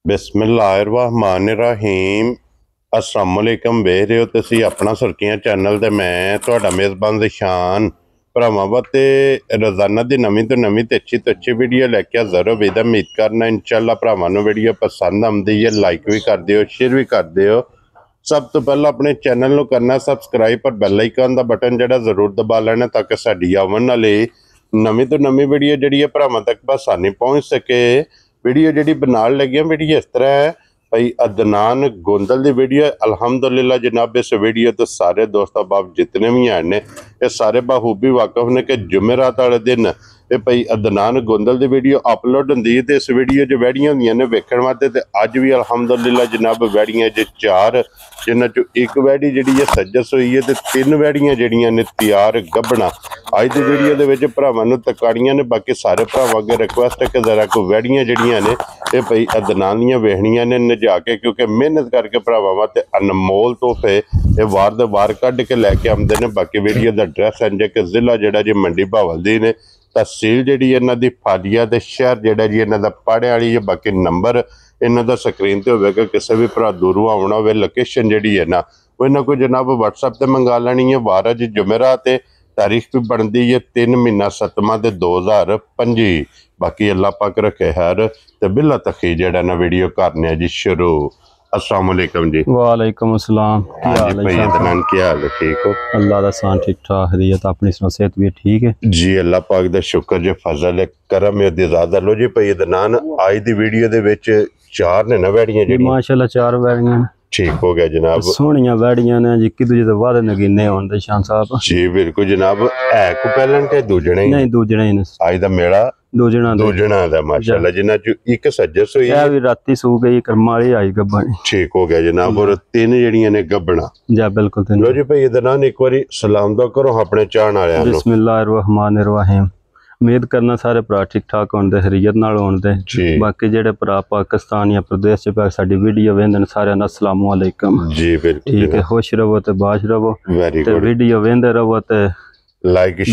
बिस्मिल्लाहिर्रहमानिर्रहीम अस्सलामुअलैकुम वेख रहे हो तुसी अपना सुर्खियां चैनल ते मैं तुहाडा मेज़बान ज़िशान भरावां वास्ते रोज़ाना दी नवीं तो अच्छी वीडियो लैके हाज़र हो। बेदा उम्मीद करना इंशाअल्लाह भरावां नूं वीडियो पसंद आउंदी है, लाइक भी कर दिओ, शेयर भी कर दिओ। सब तो पहला अपने चैनल नूं करना सबसक्राइब पर बैल आइकन दा बटन जिहड़ा जरूर दबा लेना ताकि साडी आवन वाली नवीं तो नवीं वीडियो जिहड़ी है भरावां तक बसानी पहुँच सके। वीडियो जी बनाने लगे वीडियो इस तरह है भाई अदनान गोंदल की वीडियो अल्हम्दुलिल्लाह जनाब। इस वीडियो तो सारे दोस्त बाप जितने भी हैं ने ये सारे बखूबी वाकफ ने कि जुमेरात वाले दिन ये भाई अदनान गोंदल की वीडियो अपलोड होंगी है। तो इस वीडियो च वैड़ियां होंदियां ने वेखण वास्ते ते अज भी अल्हम्दुलिल्लाह जनाब वैड़ियां च चार जिन्हां चों एक वैड़ी जिहड़ी है सज्जस हुई है तो तीन वैड़ियां जिहड़ियां ने तैयार गब्बना अज की वीडियो दे विच भरावां नूं तकाणियां ने। बाकी सारे भरावां अगे रिक्वेस्ट है कि जरा कोई वैड़ियां जिहड़ियां ने ये भाई अदनान दियां वेखणियां ने नजा के, क्योंकि मेहनत करके भरावां वास्ते अनमोल तोहफे ये वार दे वार कढ के लैके आउंदे ने। बाकी वीडियो दा एड्रैस है कि जिला जिहड़ा जी मंडी बहावलदी ने, तहसील जी इन्हों की फालिया, तो शहर जोड़ा जी इन्हों का पढ़े वाली है। बाकी नंबर इन्हों का स्क्रीन पर होगा। किसी भी भरा दूरों आना हो लोकेशन जी है ना वो इन्हों को जनाब व्हाट्सएप पर मंगा लेनी है। वार अज जुमेरात तारीख भी बनती है 3 महीना 7वां 2025। बाकी अल्लाह पाक रखे हर तो बिला तखी जड़ा ना वीडियो करने जी शुरू। अस्सलाम वालेकुम जी। वालेकुम अस्सलाम। हाँ जी भाई अदनान क्या हाल है, ठीक हो? अल्लाह दा सान ठीक ठाक है, अपनी सेहत भी ठीक है जी। अल्लाह पाक दा शुक्र जे फजल है करम है ज़्यादा। लो जी भाई अदनान आज दी वीडियो दे विच चार ने ना वैड़ियां जी माशाल्लाह चार वैड़ियां ठीक हो गया जनाब। सोहणियां वैड़ियां ने जी कि दूजे दे वादे नगीने होण दे शान साहब जी बिल्कुल जनाब। है को पहलन के दूजणे नहीं दूजणे ने आज दा मेला दूजणा दा माशाल्लाह जिन्हां चों एक सज्जस हुई है भी राती सू गई कर्मा वाली आई गब्बन ठीक हो गया जनाब। और तीन जड़ियां ने गब्बना जा बिल्कुल। लो जी भाई अदनान एक बारी सलाम दा करो अपने चाहण वालियां नूं। बिस्मिल्लाहिर्रहमानिर्रहीम। उम्मीद करना सारे भरा ठीक ठाक होंदे हरीयत नाल होंदे। बाकी जेडे भरा पाकिस्तान या प्रदेश च पा साडी वीडियो वेंदे ने सारे अस्सलाम वालेकुम जी बिल्कुल ठीक है। खुश रहो ते बाश रहो ते वीडियो वेंदे रहो ते लाइक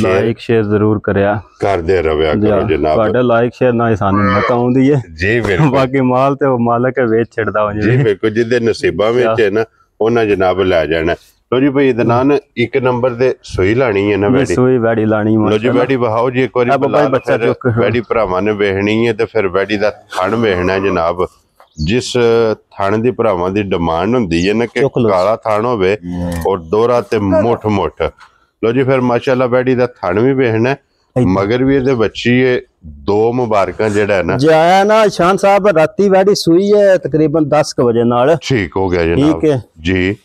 शेयर जरूर करया करदे रवया करो जनाब। तुहाडा लाइक शेयर ना सानू मत आउंदी है जी बिल्कुल। बाकी माल ते मालक वेच छड़दा हो जी बिल्कुल। जिदे नसीबा विच है ना ओना जनाब लै जाना। लो जी भाई अदनान एक नंबर दे सुई लानी है ना वैड़ी सुई वैड़ी लानी। लो जी वैड़ी बहाओ जी एक बारी वैड़ी भरावां ने वेखनी है तो फिर वैड़ी दा थण वेखना है जनाब। जिस थण दी भरावां दी डिमांड हुंदी है ना कि काला थण होवे और दोहरा ते मुठ मुठ। लो जी फिर माशाल्लाह वैड़ी दा थण भी वेखना है मगर भी ये बच्ची है दो मुबारक जेड़ा है ना जाया ना शान साहब राती वैड़ी सुई है तकरीबन 10 बजे नाल ठीक हो गया जनाब। ठीक है जी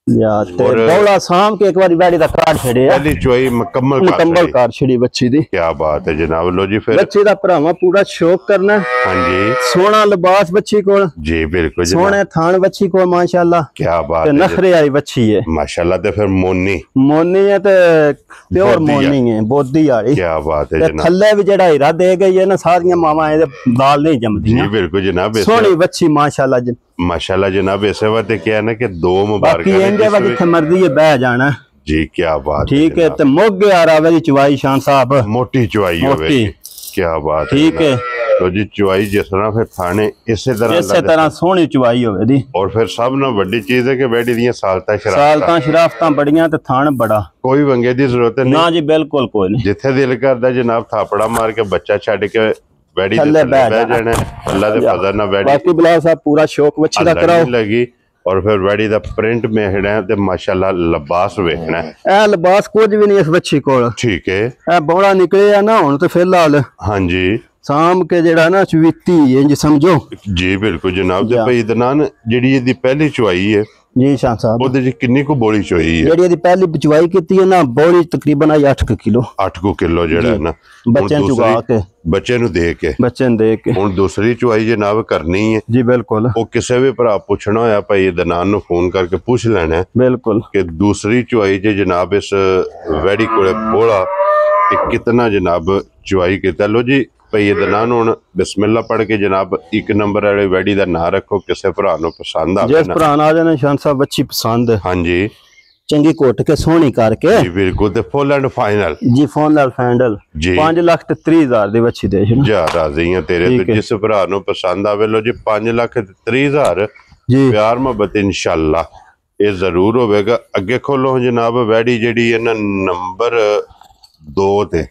यार ते बौला शाम के एक बार वैड़ी दा काट छड़े पहली चोई मुकम्मल काट छड़ी बच्ची दी। क्या बात है जनाब। लो जी फिर बच्ची दा भरावा पूरा शौक करना। हां जी सोहना सोहना लिबास बच्ची कोल जी बिल्कुल सोहने थान बच्ची कोल माशाल्लाह क्या बात है। नखरे आई बच्ची है माशाल्लाह। ते फिर मोनी है ते प्योर मोनी है बोदी वाली। क्या बात है जनाब। थल्ले भी जेड़ा हीरा दे गई है ना सारियां मावां ए दाल नहीं जमदियां जी बिल्कुल जनाब। सोहनी बच्ची माशाल्लाह माशाल्लाह जनाब। ऐसे बात क्या है ना कि दो मुबारक जिथे मर्जी है बह जाना जी। क्या बात ठीक है। तो मोगे आ रहा है चुवाई शान साहब मोटी चुवाई होवे क्या बात ठीक है। तो जी चुवाई जिस तरह फिर थाने इस तरह सोहनी चुवाई होवे दी। और फिर सब ना बड़ी चीज है कि वैड़ी दी सालता शराफतां बड़ियां ते थान बड़ा कोई वंगे दी जरूरत नहीं ना जी बिल्कुल कोई नहीं। जिथे दिल करदा जनाब थापड़ा मार के बच्चा छड़ के वैड़ी दे बह जाना। अल्लाह दे फजल ना वैड़ी बाकी बिलाल साहब पूरा शौक बच्ची दा कराओ लगी। और फिर वैड़ी दा प्रिंट में हेड़ा ते माशाल्लाह लिबास वेखना है। ए लिबास कुछ भी नहीं इस बच्ची कोल ठीक है। ए बौड़ा निकले है ना हुन ते फिलहाल हां जी शाम के जेड़ा ना चवीती इंज समझो जी बिल्कुल जनाब। ते भाई अदनान जेड़ी दी पहली चुवाई है जी शाह साहब ओदे जी किन्नी को बोली चोई है जेड़ी दी पहली चुवाई कीती है ना बोली तकरीबन 8 किलो 8 किलो जेड़ा है ना बच्चे चुगा के बच्चे नु दे के हुन दूसरी चुवाई जनाब करनी है जी बिल्कुल। वो किसी भी भरा पूछना होया भाई अदनान नु फोन करके पूछ लेना है बिल्कुल कि दूसरी चुवाई जे जनाब इस वैड़ी कोले बोला कि कितना जनाब चुवाई कीता। लो जी भाई अदनान हुन बिस्मिल्लाह पढ़ के जनाब एक नंबर वाली वैड़ी दा नाम रखो किसी भरा नु पसंद आ जिस भरा आ जाने शान साहब अच्छी पसंद है। हां जी ਚੰਗੀ ਘੁੱਟ ਕੇ ਸੋਹਣੀ ਕਰਕੇ ਜੀ ਬਿਲਕੁਲ ਤੇ ਫੁੱਲ ਐਂਡ ਫਾਈਨਲ ਜੀ ਫੋਨ ਨਾਲ ਫੈਂਡਲ 5,30,000 ਦੀ ਵੱਛੀ ਦੇ ਛਣਾ ਜਾ ਰਾਜ਼ੀ ਆ ਤੇਰੇ ਤੋਂ ਜਿਸ ਭਰਾ ਨੂੰ ਪਸੰਦ ਆਵੇ ਲੋ ਜੀ 5,30,000 ਜੀ ਪਿਆਰ ਮੁਹੱਬਤ ਇਨਸ਼ਾਅੱਲਾ ਇਹ ਜ਼ਰੂਰ ਹੋਵੇਗਾ। ਅੱਗੇ ਖੋਲੋ ਜਨਾਬ ਵੈੜੀ ਜਿਹੜੀ ਹੈ ਨਾ ਨੰਬਰ 2 ਤੇ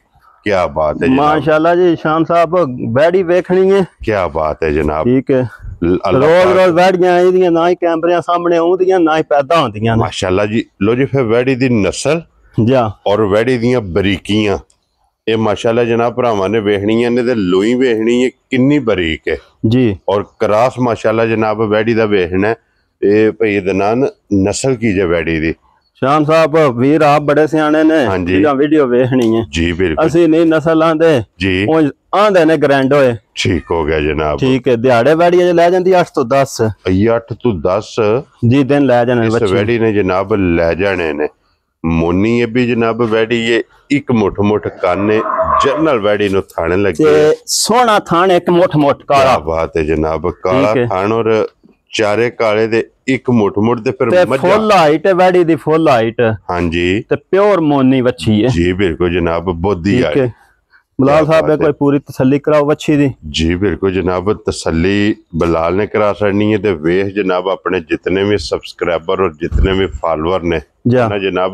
ਕੀ ਬਾਤ ਹੈ ਮਾਸ਼ਾਅੱਲਾ ਜੀ ਸ਼ਾਨ ਸਾਹਿਬ ਵੈੜੀ ਵੇਖਣੀ ਹੈ ਕੀ ਬਾਤ ਹੈ ਜਨਾਬ ਠੀਕ ਹੈ रोज वैड़ियां आईदियां ना ही कैमरे सामने आउंदियां ना ही पैदा होंदियां माशाअल्लाह जी। लो जी फिर वैड़ी दी नस्ल जा और वैड़ी दियां बरीकियां ये माशाअल्लाह जनाब भरावां ने वेखणियां ने ते लोई वेखनी है किन्नी बरीक है जी और क्रॉस माशाअल्लाह जनाब वैड़ी दा वेखना है ये भई दनान नस्ल की जे वैड़ी दी शान साहब वीर आप बड़े सियाने ने वीडियो वेखनी है जी बिल्कुल असि नहीं नस्ल आंदे जी आंदे ने ग्रैंड होए ठीक हो गया जनाब ठीक है दिहाड़े वैड़ी ले जाती 8 तो 10 8 तो 10 जी दिन ले जाने इस वैड़ी ने जनाब ले जाने ने मोनी ये भी जनाब वैड़ी ये एक मुठ मुठ काने जनरल वैड़ी नु थाने लगे सोना थान एक मुठ मुठ काला बात है जनाब काला थान और चारे काले दे एक मुठ मुठ दे फिर फुल हाइट है वैड़ी दी फुल हाइट हां जी ते प्योर मोनी वच्छी है जी बिल्कुल जनाब बोधी है बिलाल साहब ने कोई पूरी तसल्ली कराओ वच्छी दी जी बिल्कुल जनाब तसल्ली बिलाल ने करा छड़नी है ते वेख जनाब अपने जितने भी सब्सक्राइबर और जितने भी फॉलोअर ने ना जनाब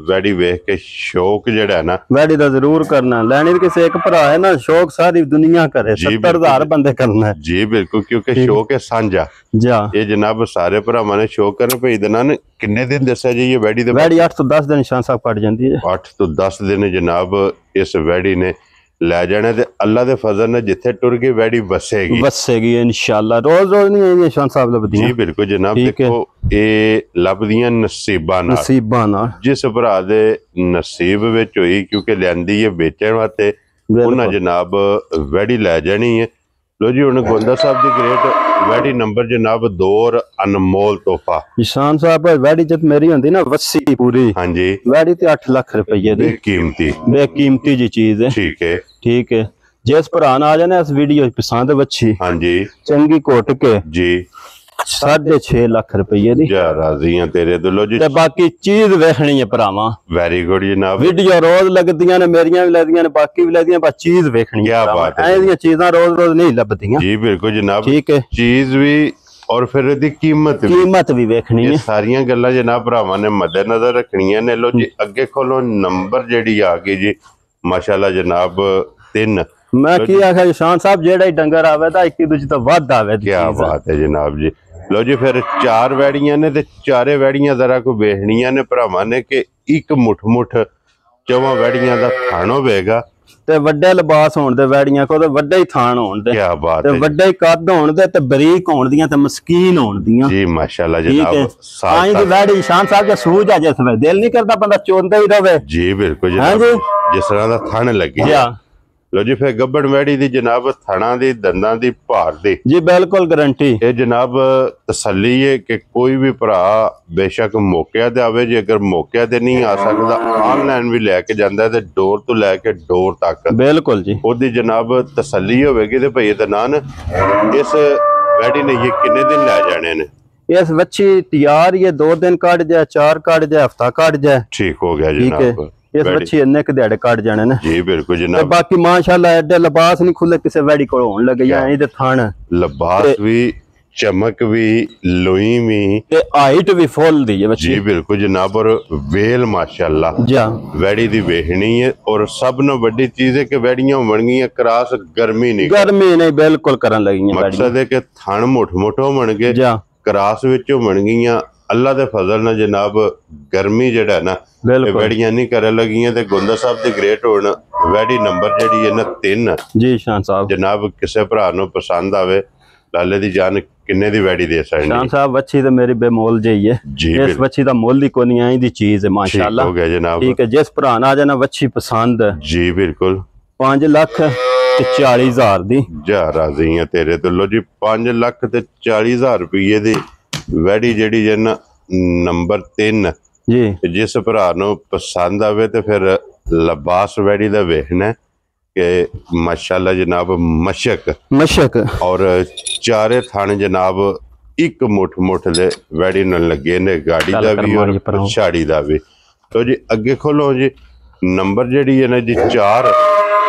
वैड़ी वेख के शौक जेड़ा है ना वैड़ी दा जरूर करना लेनी किसी एक भरा है ना शौक सारी दुनिया करे 70,000 बंदे करना है जी बिल्कुल क्योंकि शौक है सांझा जा ये जनाब सारे भरावां ने शौक करने भई दना ने किन्ने दिन दस्या जी ये वैड़ी दे वैड़ी 8 तो 10 दिन शान साहब कट जांदी है 8 तो 10 दिन जनाब इस वैड़ी ने ले जाने ते अल्लाह दे फजल ने जिथे टुर गई वैड़ी बसेगी इंशाअल्लाह रोज रोज नहीं ये शान साहब लबदियां जी बिल्कुल जनाब देखो ये लबदियां नसीबां नाल जिस भरा दे नसीब विच होई क्योंकि लैंदी है बेचण वास्ते उन्हां जनाब वैड़ी ले जानी है। लो जी हुण गोंदा साहब दी ग्रेट वैड़ी नंबर जनाब 2 और अनमोल तोहफा शान साहब वैड़ी जब मेरी होंदी ना वस्सी पूरी हां जी वैड़ी ते 8 लाख रुपए दी बेकीमती जी चीज है ठीक है जिस भरा आ जाने इस वीडियो पसंद वच्छी हां जी चंगी कोट के जी 6.5 लाख रुपए दी जा राजी हां तेरे तो लो जी ते बाकी चीज वेखनी है भरावां वेरी गुड जनाब वीडियो रोज लगदियां ने मेरियां भी लगदियां ने बाकी भी लगदियां बस चीज वेखनी क्या बात है ऐ चीजां रोज रोज नहीं लभदियां जी बिल्कुल जनाब ठीक है चीज भी और फिर दी कीमत भी वेखनी है सारियां गल्लां जनाब भरावां ने मद्देनजर रखनियां ने। लो जी अगे खोलो नंबर जेडी आ गई जी माशाल्लाह जनाब 3 मैं की आखिया शान साहब जेड़ा ही डंगर आवे ता 21 दूज तो वध आवे क्या बात है जनाब जी। लो जी फिर 4 वैड़ियां ने ते चारे वैड़ियां जरा को वेखनियां ने भरावां ने कि एक मुठ मुठ 4 वैड़ियां दा थान होवेगा ते वड्डे लिबास होण दे वैड़ियां को ते वड्डे ही थान होण दे क्या बात है वड्डे ही कद होण दे ते बरीक होण दियां ते मस्कीन होण दियां जी माशाल्लाह जनाब आई दी वैड़ी शान साहब जे सूझ आ जिस वे दिल नहीं करदा बंदा चोंदे ही रवे जी बिल्कुल जनाब जिस तरह दा थान लगी लो जी फिर गब्बड़ वैड़ी दी जनाब थाना दी दंदां दी भार दी जी बिल्कुल गारंटी ये जनाब तसल्ली है कि कोई भी भरा बेशक मौके ते आवे जे अगर मौके ते नहीं आ सकदा ऑनलाइन भी लेके जांदा है ते डोर तो लेके डोर तक बिल्कुल जी ओदी जनाब तसल्ली होवेगी ते भई दनान इस वैड़ी ने ये कितने दिन ले जाने ने इस बच्ची तैयार ये 2 दिन काट जाए 4 काट जाए हफ्ता काट जाए ठीक हो गया जनाब इस बच्ची इन्ने के दिहाड़े काट जाने ने जी बिल्कुल जनाब बाकी माशाल्लाह एडे लिबास नहीं खुले किसी वैड़ी को होने लगे या इधर थान लिबास भी चमक भी लोई भी ते हाइट भी फुल दी है बच्ची जी बिल्कुल जनाब और वेल माशाल्लाह जा वैड़ी दी वेखनी है और सब न बड़ी चीज है कि वैड़ियां बन गई क्रॉस गर्मी नहीं बिल्कुल करन लगी मकसद है कि थान मोट मोटो बन गए जा क्रॉस विचों बन गई अल्लाह दे फजल ना जनाब गर्मी जेड़ा ना वैड़ियां नहीं करे लगियां ते गोंदा साहब दी ग्रेट होण वैड़ी नंबर जेड़ी है ना 3 जी शान साहब जनाब किसे भरा नु पसंद आवे लाले दी जान किन्ने दी वैड़ी दे सकदे शान साहब बच्ची ते मेरी बेमोल जई है इस बच्ची दा मोल दी कोनी आई दी चीज है माशाल्लाह हो गया जनाब ठीक है जिस भरा आ जाना बच्ची पसंद जी बिल्कुल 5,40,000 दी जा राजी है तेरे तो। लो जी 5,40,000 रुपये दी वैड़ी जेड़ी है ना नंबर 3 जी जिस भरा नु पसंद आवे तो फिर लिबास वैड़ी दा वेखना कि माशाल्लाह जनाब मशक और चारे थाने जनाब ਇੱਕ ਮੁੱਠ ਦੇ ਵੈੜੀ ਨਾਲ ਲੱਗੇ ਨੇ ਗਾੜੀ ਦਾ ਵੀ ਔਰ ਪਛਾੜੀ ਦਾ ਵੀ। ਤੋ ਜੀ ਅੱਗੇ ਖੋਲੋ ਜੀ ਨੰਬਰ ਜਿਹੜੀ ਹੈ ਨਾ ਜੀ 4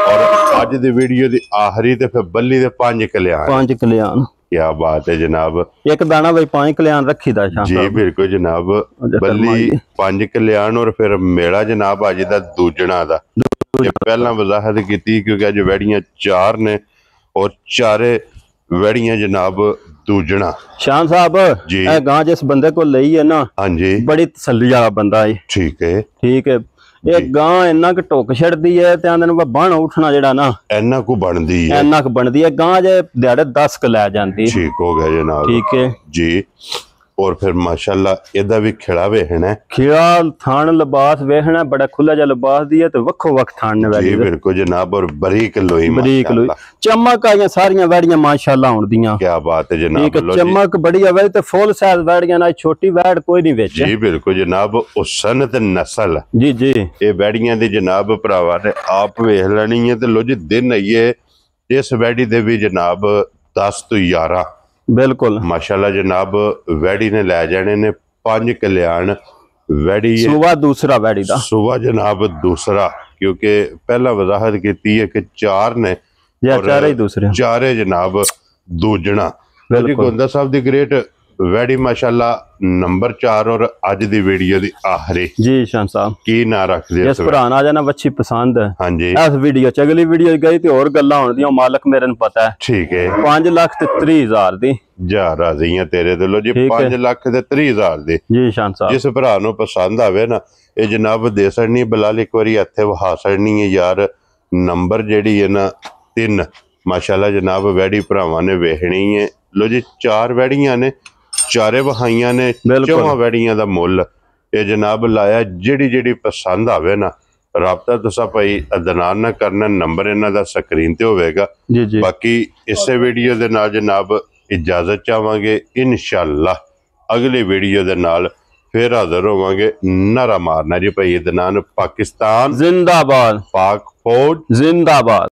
ਔਰ ਅੱਜ ਦੀ ਵੀਡੀਓ ਦੀ ਆਖਰੀ ਤੇ ਫਿਰ ਬੱਲੀ ਦੇ 5 ਕਲਿਆਣ। 5 ਕਲਿਆਣ क्या बात है जनाब। एक दाना भाई 5 कल्याण रखी था जी बिल्कुल जनाब। बल्ली 5 कल्याण और फिर मेला जनाब अज दा दूजना दा। पहला वजाहत की क्योंकि अज वैड़ियां 4 ने और चारे वैड़ियां जनाब दूजना। शान साहब जी गां जिस बंदे को लई है ना, हाँ जी, बड़ी तसल्ली वाला बंदा है। ठीक है ठीक है। ਇਹ ਗਾਂ ਇੰਨਾ ਕੁ ਟੁੱਕ ਛੱਡਦੀ ਹੈ ਤੇ ਆਂਦੇ ਨੂੰ ਬਣ ਉੱਠਣਾ ਜਿਹੜਾ ਨਾ ਇੰਨਾ ਕੁ ਬਣਦੀ ਹੈ ਗਾਂ ਜੇ ਦਿਹਾੜੇ 10 ਕ ਲੈ ਜਾਂਦੀ। ਠੀਕ ਹੋ ਗਿਆ ਜਨਾਬ। ਠੀਕ ਹੈ ਜੀ। और फिर माशाल्लाह ਇਹਦਾ ਵੀ ਖਿਲਾ ਵੇਖਣਾ, ਖਿਲਾ ਥਾਣ ਲਿਬਾਸ ਵੇਖਣਾ, ਬੜਾ ਖੁੱਲਾ ਜਿਹਾ ਲਿਬਾਸ ਦੀ ਹੈ ਤੇ ਵੱਖੋ ਵੱਖ ਥਾਣ ਨੇ ਵੈੜੀ। ਜੀ ਬਿਲਕੁਲ ਜਨਾਬ। और ਬਰੀਕ ਲੋਈ ਚਮਕ ਆਈਆਂ ਸਾਰੀਆਂ ਵੈੜੀਆਂ ਮਾਸ਼ਾਅੱਲਾ ਹੁੰਦੀਆਂ। ਕੀ ਬਾਤ ਹੈ ਜਨਾਬ। ਠੀਕ ਹੈ ਚਮਕ ਬੜੀ ਆਵੇ ਤੇ ਫੁੱਲ ਸਾਈਜ਼ ਵੈੜੀਆਂ ਨਾਲ ਛੋਟੀ ਵੈੜ ਕੋਈ ਨਹੀਂ ਵਿੱਚ। ਜੀ ਬਿਲਕੁਲ ਜਨਾਬ। ਉਸਨ ਤੇ ਨਸਲ ਜੀ ਜੀ ਇਹ ਵੈੜੀਆਂ ਦੀ ਜਨਾਬ ਭਰਾਵਾਂ ਨੇ ਆਪ ਵੇਖ ਲੈਣੀ ਹੈ ਤੇ ਲੋ ਜੀ ਦਿਨ ਆਈਏ ਇਸ ਵੈੜੀ ਦੇ ਵੀ ਜਨਾਬ 10 ਤੋਂ 11 बिल्कुल माशाल्लाह जनाब। वैड़ी ने लै जाने ने 5 कल्याण वैड़ी सुबह दूसरा वैड़ी दा सुबह जनाब दूसरा, क्योंकि पहला वजाहत की है कि 4 ने चारे जनाब दूजना। गोंदा साहब दी ग्रेट वैड़ी माशाल्लाह नंबर 4 और अज दी वीडियो दी आखिरी। जी शान साहब की ना रख दे इस भरा ना जाना वच्छी पसंद है। हां जी इस वीडियो च अगली वीडियो गई ते और गल्लां होण दियां मालिक मेरे नूं पता है। ठीक है। 5,30,000 दी जा राजी है तेरे दिलों जी। 5,30,000 दी जी शान साहब। जिस भरा नूं पसंद आवे ना ये जनाब दे सड़नी बलाल एक बारी हथे वहा सड़नी है यार। नंबर जेड़ी है ना 3 माशाल्लाह जनाब वैड़ी भरावां ने वेखनी है। लो जी 4 वैड़ियां ने चारे वहाइयां ने 4 वैड़ियां दा मुल ये जनाब लाया। जेड़ी पसंद आवे ना राबता तुसा भाई अदनान ना करना, नंबर इन्हां दा स्क्रीन ते होवेगा। बाकी इसे वीडियो दे नाल जनाब इजाजत चाहांगे। इंशाअल्लाह अगली वीडियो दे नाल फिर हाजिर होवांगे। नारा मारना जी भाई अदनान। पाकिस्तान जिंदाबाद, पाक फौज जिंदाबाद।